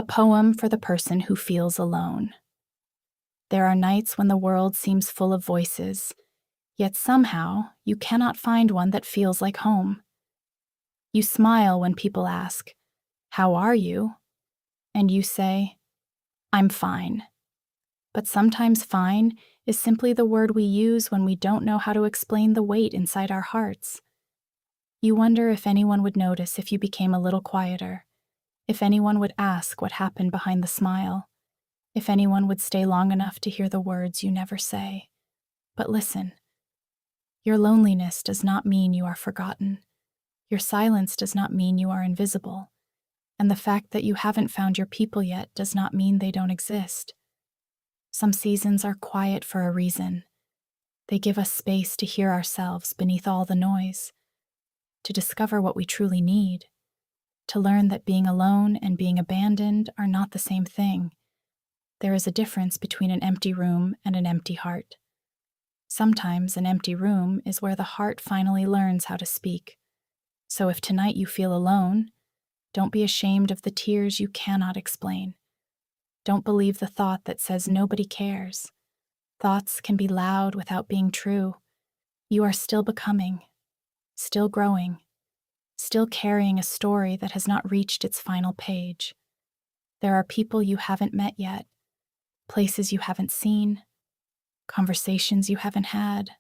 A poem for the person who feels alone. There are nights when the world seems full of voices, yet somehow you cannot find one that feels like home. You smile when people ask, "How are you?" And you say, "I'm fine." But sometimes fine is simply the word we use when we don't know how to explain the weight inside our hearts. You wonder if anyone would notice if you became a little quieter, if anyone would ask what happened behind the smile, if anyone would stay long enough to hear the words you never say. But listen, your loneliness does not mean you are forgotten. Your silence does not mean you are invisible. And the fact that you haven't found your people yet does not mean they don't exist. Some seasons are quiet for a reason. They give us space to hear ourselves beneath all the noise, to discover what we truly need, to learn that being alone and being abandoned are not the same thing. There is a difference between an empty room and an empty heart. Sometimes an empty room is where the heart finally learns how to speak. So if tonight you feel alone, don't be ashamed of the tears you cannot explain. Don't believe the thought that says nobody cares. Thoughts can be loud without being true. You are still becoming, still growing, still carrying a story that has not reached its final page. There are people you haven't met yet, places you haven't seen, conversations you haven't had,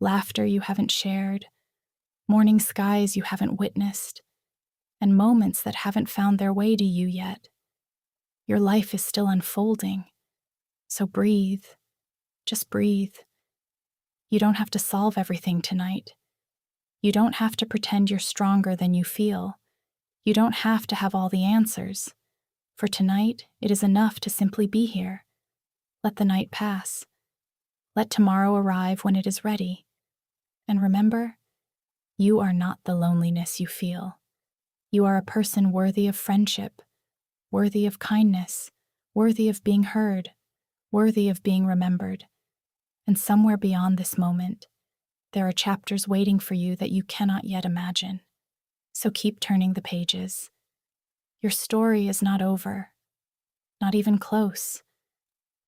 laughter you haven't shared, morning skies you haven't witnessed, and moments that haven't found their way to you yet. Your life is still unfolding, so breathe, just breathe. You don't have to solve everything tonight. You don't have to pretend you're stronger than you feel. You don't have to have all the answers. For tonight, it is enough to simply be here. Let the night pass. Let tomorrow arrive when it is ready. And remember, you are not the loneliness you feel. You are a person worthy of friendship, worthy of kindness, worthy of being heard, worthy of being remembered. And somewhere beyond this moment, there are chapters waiting for you that you cannot yet imagine. So keep turning the pages. Your story is not over, not even close.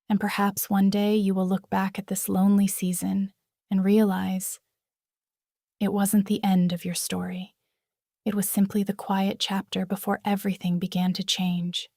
And perhaps one day you will look back at this lonely season and realize it wasn't the end of your story. It was simply the quiet chapter before everything began to change.